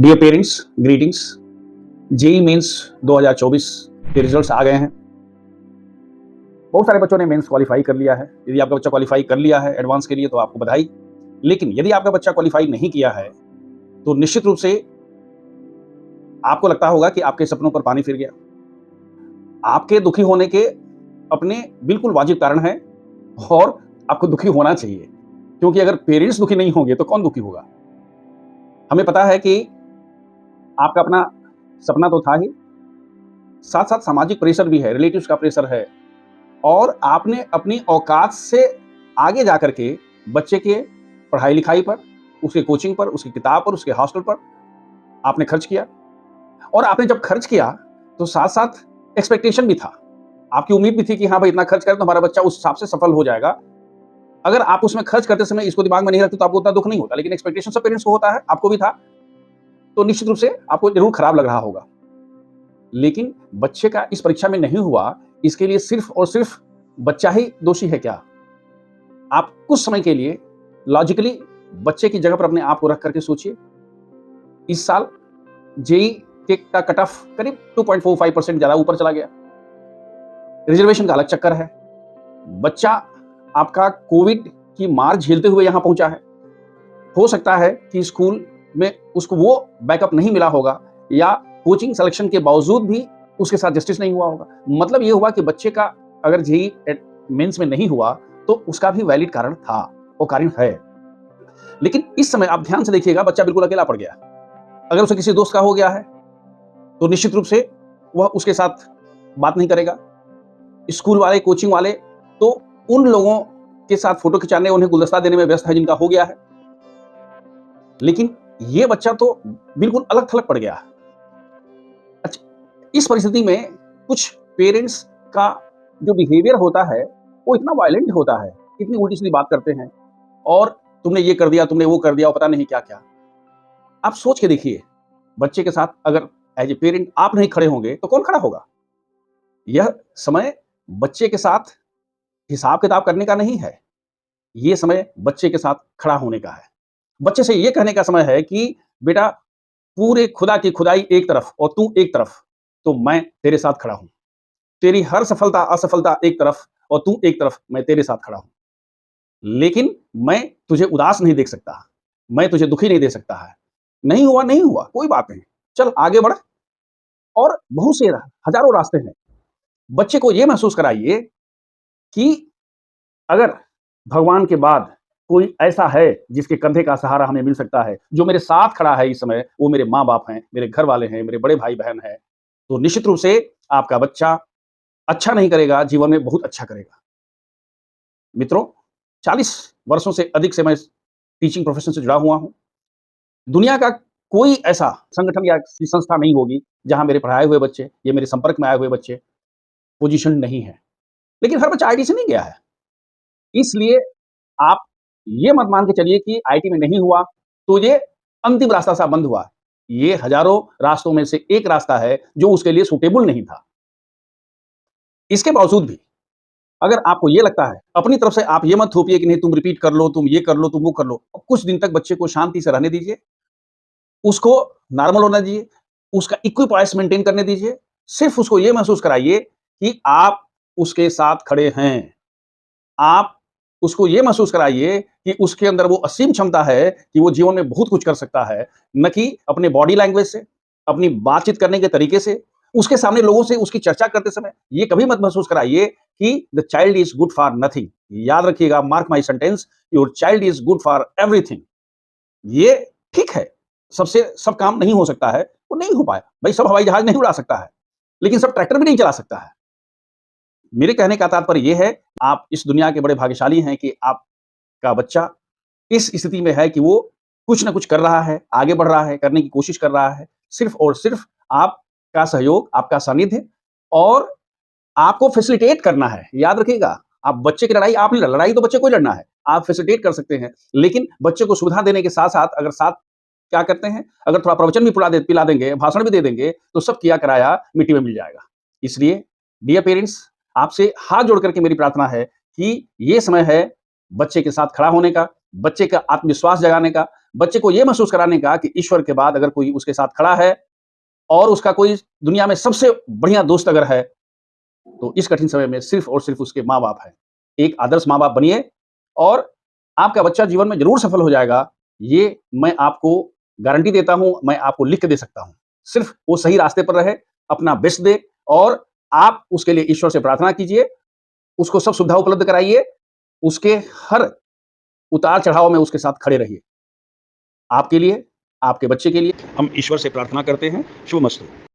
Dear parents, greetings. JEE Mains 2024 के results आ गए हैं। बहुत सारे बच्चों ने मेंस क्वालिफाई कर लिया है। यदि आपका बच्चा क्वालिफाई कर लिया है एडवांस के लिए तो आपको बधाई। लेकिन यदि आपका बच्चा क्वालिफाई नहीं किया है तो निश्चित रूप से आपको लगता होगा कि आपके सपनों पर पानी फिर गया। आपके दुखी होने के अपने बिल्कुल वाजिब कारण हैं और आपको दुखी होना चाहिए, क्योंकि अगर पेरेंट्स दुखी नहीं होंगे तो कौन दुखी होगा। हमें पता है कि आपका अपना सपना तो था ही, साथ साथ सामाजिक प्रेशर भी है, रिलेटिव्स का प्रेशर है, और आपने अपनी औकात से आगे जाकर के बच्चे के पढ़ाई लिखाई पर, उसके कोचिंग पर, उसकी किताब पर, उसके हॉस्टल पर आपने खर्च किया। और आपने जब खर्च किया तो साथ साथ एक्सपेक्टेशन भी था, आपकी उम्मीद भी थी कि हाँ भाई इतना खर्च करें तो हमारा बच्चा उस हिसाब से सफल हो जाएगा। अगर आप उसमें खर्च करते समय इसको दिमाग में नहीं रखते तो आपको उतना दुख नहीं होता, लेकिन एक्सपेक्टेशन सब पेरेंट्स को होता है, आपको भी था, तो निश्चित रूप से आपको जरूर खराब लग रहा होगा। लेकिन बच्चे का इस परीक्षा में नहीं हुआ, इसके लिए सिर्फ और सिर्फ बच्चा ही दोषी है क्या? आप कुछ समय के लिए लॉजिकली बच्चे की जगह पर अपने आप को रख करके सोचिए। इस साल जेई के का कट ऑफ करीब 2.45% ज्यादा ऊपर चला गया। रिजर्वेशन का अलग चक्कर है। बच्चा आपका कोविड की मार झेलते हुए यहां पहुंचा है। हो सकता है कि स्कूल में उसको वो बैकअप नहीं मिला होगा, या कोचिंग सिलेक्शन के बावजूद भी उसके साथ जस्टिस नहीं हुआ होगा। मतलब ये हुआ कि बच्चे का अगर जेई मेंस में नहीं हुआ तो उसका भी वैलिड कारण था, वो कारण है। लेकिन इस समय आप ध्यान से देखिएगा, बच्चा बिल्कुल अकेला पड़ गया। अगर उसे किसी दोस्त का हो गया है तो निश्चित रूप से वह उसके साथ बात नहीं करेगा। स्कूल वाले, कोचिंग वाले तो उन लोगों के साथ फोटो खिंचाने, उन्हें गुलदस्ता देने में व्यस्त है जिनका हो गया है। लेकिन ये बच्चा तो बिल्कुल अलग थलग पड़ गया। अच्छा, इस परिस्थिति में कुछ पेरेंट्स का जो बिहेवियर होता है वो इतना वायलेंट होता है, इतनी उल्टी सीधी बात करते हैं, और तुमने ये कर दिया, तुमने वो कर दिया, और पता नहीं क्या क्या। आप सोच के देखिए, बच्चे के साथ अगर एज ए पेरेंट आप नहीं खड़े होंगे तो कौन खड़ा होगा? यह समय बच्चे के साथ हिसाब किताब करने का नहीं है, ये समय बच्चे के साथ खड़ा होने का है। बच्चे से ये कहने का समय है कि बेटा, पूरे खुदा की खुदाई एक तरफ और तू एक तरफ, तो मैं तेरे साथ खड़ा हूं। तेरी हर सफलता असफलता एक तरफ और तू एक तरफ, मैं तेरे साथ खड़ा हूं। लेकिन मैं तुझे उदास नहीं देख सकता, मैं तुझे दुखी नहीं दे सकता है। नहीं हुआ नहीं हुआ, कोई बात नहीं, चल आगे बढ़। और बहुत से हजारों रास्ते हैं। बच्चे को यह महसूस कराइए कि अगर भगवान के बाद कोई ऐसा है जिसके कंधे का सहारा हमें मिल सकता है, जो मेरे साथ खड़ा है इस समय, वो मेरे माँ बाप हैं, मेरे घर वाले हैं, मेरे बड़े भाई बहन हैं, तो निश्चित रूप से आपका बच्चा अच्छा नहीं करेगा, जीवन में बहुत अच्छा करेगा। मित्रों, 40 वर्षों से अधिक से मैं टीचिंग प्रोफेशन से जुड़ा हुआ हूं। दुनिया का कोई ऐसा संगठन या संस्था नहीं होगी जहां मेरे पढ़ाए हुए बच्चे, ये मेरे संपर्क में आए हुए बच्चे पोजीशन नहीं है। लेकिन हर बच्चा आईटी से नहीं गया है। इसलिए आप ये मत मान के चलिए कि आईटी में नहीं हुआ तो ये अंतिम रास्ता सा बंद हुआ। ये हजारों रास्तों में से एक रास्ता है जो उसके लिए सूटेबल नहीं था। इसके बावजूद भी अगर आपको ये लगता है, अपनी तरफ से आप ये मत थोपिए कि नहीं तुम रिपीट कर लो, तुम ये कर लो, तुम वो कर लो। कुछ दिन तक बच्चे को शांति से रहने दीजिए, उसको नॉर्मल होने दीजिए, उसका इक्विपॉइस मेंटेन करने दीजिए। सिर्फ उसको ये महसूस कराइए कि आप उसके साथ खड़े हैं। आप उसको ये महसूस कराइए कि उसके अंदर वो असीम क्षमता है कि वो जीवन में बहुत कुछ कर सकता है, न कि अपने बॉडी लैंग्वेज से, अपनी बातचीत करने के तरीके से, उसके सामने लोगों से उसकी चर्चा करते समय ये कभी मत महसूस कराइए कि the child is good for nothing. याद रखिएगा, mark my sentence, your child is good for everything. ये ठीक है, सबसे सब काम नहीं हो सकता है, वो नहीं हो पाया भाई, सब हवाई जहाज नहीं उड़ा सकता है, लेकिन सब ट्रैक्टर भी नहीं चला सकता है। मेरे कहने का तात्पर्य यह है, आप इस दुनिया के बड़े भाग्यशाली हैं कि आपका बच्चा इस स्थिति में है कि वो कुछ ना कुछ कर रहा है, आगे बढ़ रहा है, करने की कोशिश कर रहा है। सिर्फ और सिर्फ आपका सहयोग, आपका सानिध्य, और आपको फैसिलिटेट करना है। याद रखिएगा, आप बच्चे की लड़ाई आप नहीं, लड़ाई तो बच्चे को ही लड़ना है। आप फैसिलिटेट कर सकते हैं, लेकिन बच्चे को सुविधा देने के साथ-साथ अगर साथ क्या करते हैं, अगर थोड़ा प्रवचन भी पिला देंगे, भाषण भी दे देंगे, तो सब किया कराया मिट्टी में मिल जाएगा। इसलिए डियर पेरेंट्स, आपसे हाथ जोड़ करके मेरी प्रार्थना है कि ये समय है बच्चे के साथ खड़ा होने का, बच्चे का आत्मविश्वास जगाने का, बच्चे को ये महसूस कराने का कि ईश्वर के बाद अगर कोई उसके साथ खड़ा है और उसका कोई दुनिया में सबसे बढ़िया दोस्त अगर है, तो इस कठिन समय में सिर्फ़ और सिर्फ़ उसके माँ-बाप हैं। एक आदर्श माँ-बाप बनिए और आपका बच्चा जीवन में ज़रूर सफल हो जाएगा, ये मैं आपको गारंटी देता हूँ, मैं आपको लिख के दे सकता हूँ। सिर्फ़ वो सही रास्ते पर रहे, अपना बेस्ट दे और आप उसके लिए ईश्वर से प्रार्थना कीजिए, उसको सब सुविधा उपलब्ध कराइए, उसके हर उतार-चढ़ाव में उसके साथ खड़े रहिए। आपके लिए, आपके बच्चे के लिए हम ईश्वर से प्रार्थना करते हैं। शुभमस्तु।